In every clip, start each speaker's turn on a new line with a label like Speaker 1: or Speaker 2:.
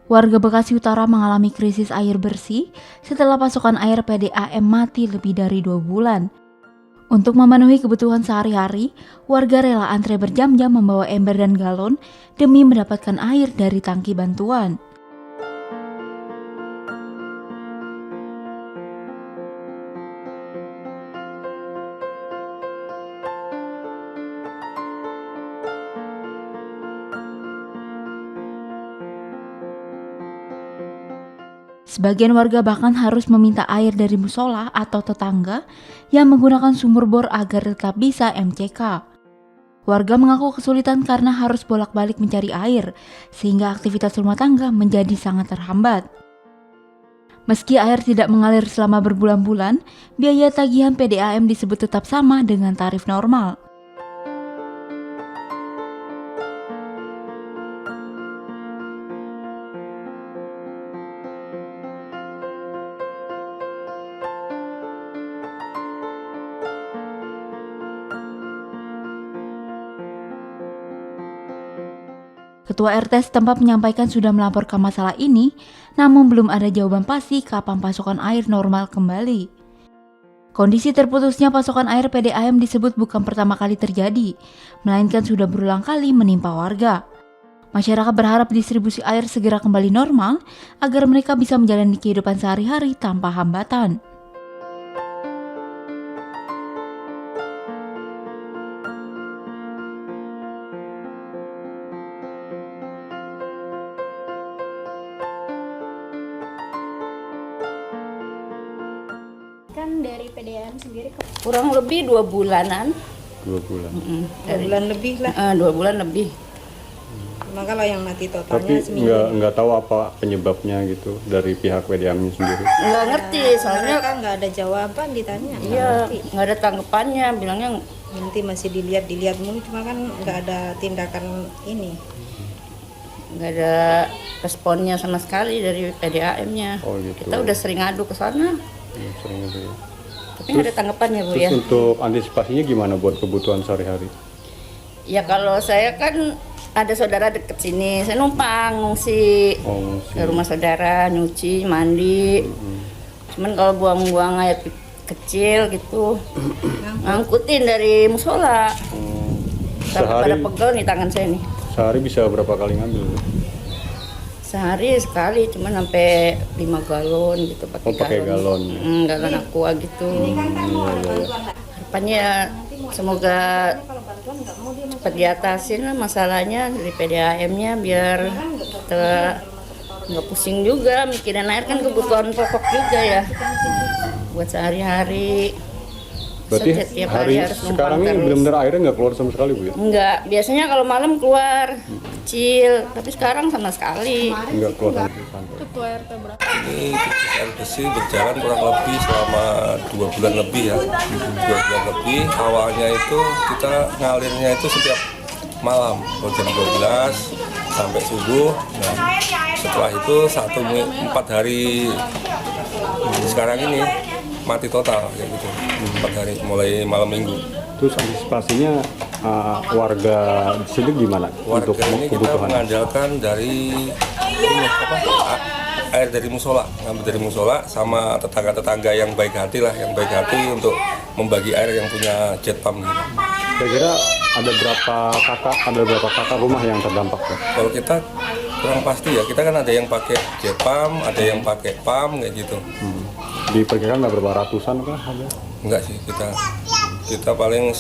Speaker 1: Warga Bekasi Utara mengalami krisis air bersih setelah pasokan air PDAM mati lebih dari 2 bulan. Untuk memenuhi kebutuhan sehari-hari, warga rela antre berjam-jam membawa ember dan galon demi mendapatkan air dari tangki bantuan. Sebagian warga bahkan harus meminta air dari musola atau tetangga yang menggunakan sumur bor agar tetap bisa MCK. Warga mengaku kesulitan karena harus bolak-balik mencari air, sehingga aktivitas rumah tangga menjadi sangat terhambat. Meski air tidak mengalir selama berbulan-bulan, biaya tagihan PDAM disebut tetap sama dengan tarif normal. Ketua RT setempat menyampaikan sudah melaporkan masalah ini, namun belum ada jawaban pasti kapan pasokan air normal kembali. Kondisi terputusnya pasokan air PDAM disebut bukan pertama kali terjadi, melainkan sudah berulang kali menimpa warga. Masyarakat berharap distribusi air segera kembali normal agar mereka bisa menjalani kehidupan sehari-hari tanpa hambatan.
Speaker 2: Kan dari PDAM sendiri
Speaker 3: Kurang lebih 2 bulanan.
Speaker 4: 2 bulan.
Speaker 3: Dari
Speaker 5: 2 bulan lebih lah.
Speaker 3: 2 bulan lebih.
Speaker 5: Cuma kalau yang mati
Speaker 4: Tapi
Speaker 5: totalnya seminggu.
Speaker 4: nggak tahu apa penyebabnya gitu dari pihak PDAM-nya sendiri.
Speaker 3: Nggak ngerti, soalnya
Speaker 5: Mereka nggak ada jawaban ditanya. nggak
Speaker 3: iya
Speaker 5: ngerti.
Speaker 3: nggak ada tanggapannya, bilangnya
Speaker 5: Nanti masih dilihat mulu, cuma kan nggak ada tindakan ini.
Speaker 3: nggak ada responnya sama sekali dari PDAM-nya.
Speaker 4: Oh, gitu.
Speaker 3: Kita udah sering ngadu ke sana,
Speaker 4: Ya, sering gitu ya.
Speaker 3: tapi nggak ada tanggapannya Bu
Speaker 4: Terus
Speaker 3: ya.
Speaker 4: untuk antisipasinya gimana buat kebutuhan sehari-hari?
Speaker 3: Ya kalau saya kan ada saudara deket sini, saya numpang ngungsi
Speaker 4: Oh,
Speaker 3: ke rumah saudara, nyuci, mandi. Cuman kalau buang-buang air kecil gitu, ngangkutin dari musola. Sampai pada
Speaker 4: Sehari
Speaker 3: pegel nih tangan saya nih.
Speaker 4: sehari bisa berapa kali ngambil?
Speaker 3: Sehari sekali, cuma sampai 5 galon gitu pakai
Speaker 4: Oh, pakai galon.
Speaker 3: galon aqua gitu. Harapannya semoga cepat diatasin lah masalahnya dari PDAM-nya biar kita nggak pusing juga mikirin air, kan kebutuhan pokok juga ya buat sehari-hari.
Speaker 4: Berarti
Speaker 3: Setiap
Speaker 4: hari
Speaker 3: harus numpang
Speaker 4: sekarang ini
Speaker 3: terus.
Speaker 4: benar-benar airnya nggak keluar sama sekali, Bu ya?
Speaker 3: Enggak, biasanya kalau malam keluar kecil, tapi sekarang sama sekali.
Speaker 4: Nggak keluar sama sekali.
Speaker 2: Ketua RT berapa?
Speaker 6: Ini krisis air bersih berjalan kurang lebih selama 2 bulan lebih ya. 2 bulan lebih. Awalnya itu kita ngalirnya itu setiap malam, jam 12 sampai subuh. Nah, setelah itu 4 hari sekarang ini mati total kayak gitu. 4 hari mulai malam minggu.
Speaker 4: Terus antisipasinya warga di sini gimana untuk
Speaker 6: Warga ini kita
Speaker 4: kebutuhan?
Speaker 6: mengandalkan dari ini air dari musola, ngambil dari musola sama tetangga-tetangga yang baik hati lah, yang baik hati untuk membagi air yang punya jet pump gitu.
Speaker 4: Kira-kira ada berapa kakak rumah yang terdampak ya?
Speaker 6: Kalau kita kurang pasti ya, kita kan ada yang pakai jet pump, ada yang pakai pump kayak gitu.
Speaker 4: Diperkirakan nggak berapa ratusan kah ada?
Speaker 6: Enggak sih, kita paling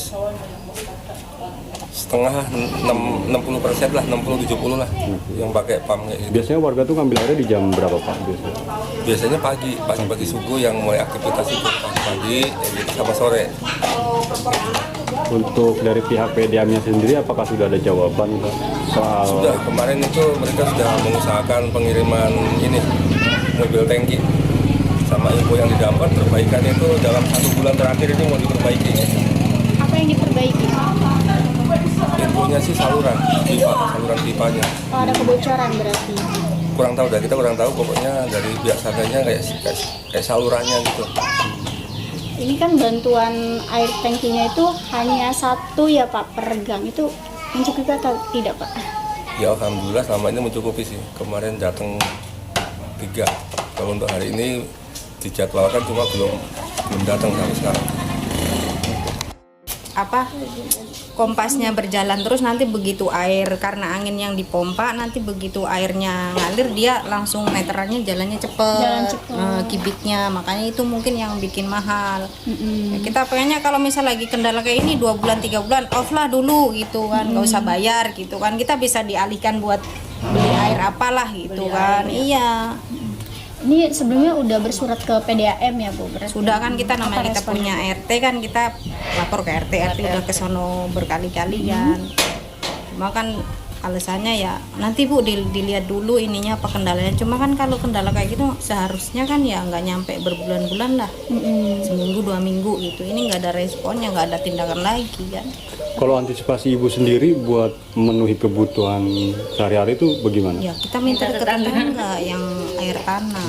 Speaker 6: setengah 60% lah, 60-70 lah yang pakai pump kayak gitu.
Speaker 4: Biasanya warga tuh ngambil airnya di jam berapa, Pak? Biasanya?
Speaker 6: Biasanya pagi subuh yang mulai aktivitas itu pagi kayak gitu, sama sore.
Speaker 4: Untuk dari pihak PDAM-nya sendiri apakah sudah ada jawaban Pak, soal
Speaker 6: Sudah kemarin itu mereka sudah mengusahakan pengiriman ini mobil tangki, sama info yang didapat perbaikan itu dalam 1 bulan terakhir ini mau diperbaiki.
Speaker 2: Apa yang diperbaiki?
Speaker 6: Infonya sih saluran pipanya.
Speaker 2: Oh, ada kebocoran berarti.
Speaker 6: Kurang tahu dah, kita kurang tahu, pokoknya dari pihak sananya kayak salurannya gitu.
Speaker 2: Ini kan bantuan air tangkinya itu hanya 1 ya Pak per gang, itu mencukupi atau tidak Pak?
Speaker 6: Ya alhamdulillah selama ini mencukupi sih. Kemarin datang 3. Kalau untuk hari ini dijadwalkan cuma belum datang sampai sekarang.
Speaker 5: Kompasnya berjalan terus, nanti begitu air karena angin yang dipompa, nanti begitu airnya ngalir dia langsung meterannya jalannya cepet, kibiknya, makanya itu mungkin yang bikin mahal. Ya, kita pengennya kalau misal lagi kendala kayak ini 2 bulan 3 bulan off lah dulu gitu kan, nggak usah bayar gitu kan, kita bisa dialihkan buat beli air apalah gitu kan. Iya,
Speaker 2: Ini sebelumnya udah bersurat ke PDAM ya Bu? Berarti
Speaker 5: sudah kan kita namanya
Speaker 2: apa
Speaker 5: kita
Speaker 2: responnya?
Speaker 5: punya RT kan, kita lapor ke RT udah ke sono berkali-kali kan. Cuma kan alasannya ya nanti Bu dilihat dulu ininya apa kendalanya. Cuma kan kalau kendala kayak gitu seharusnya kan ya nggak nyampe berbulan-bulan lah, seminggu 2 minggu gitu. Ini nggak ada responnya, nggak ada tindakan lagi kan.
Speaker 4: Kalau antisipasi ibu sendiri buat memenuhi kebutuhan sehari-hari itu bagaimana?
Speaker 5: Ya kita minta ke tetangga yang air tanah.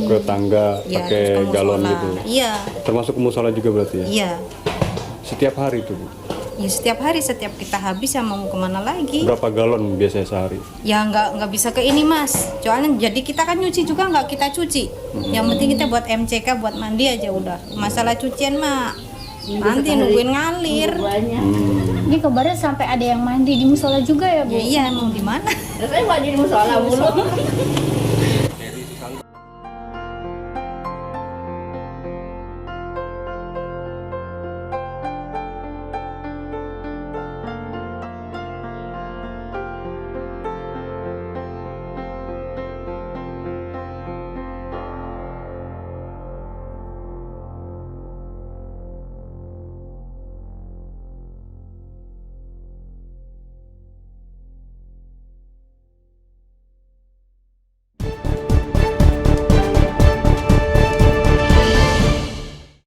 Speaker 4: Ke tangga
Speaker 5: Ya,
Speaker 4: pakai
Speaker 5: terus ke
Speaker 4: galon
Speaker 5: musola.
Speaker 4: gitu.
Speaker 5: Iya,
Speaker 4: Termasuk ke musola juga berarti ya?
Speaker 5: iya.
Speaker 4: Setiap hari itu, Bu.
Speaker 5: Ya setiap hari, setiap kita habis ya mau kemana lagi?
Speaker 4: Berapa galon biasanya sehari?
Speaker 5: Ya nggak bisa ke ini Mas. Soalnya jadi kita kan nyuci juga nggak kita cuci. Yang penting kita buat MCK, buat mandi aja udah. Masalah cucian mah nanti nungguin ngalir.
Speaker 2: Ini kabarnya sampai ada yang mandi di musola juga ya Bu?
Speaker 5: Ya iya, mau di mana?
Speaker 3: Saya mandi di musola mulu.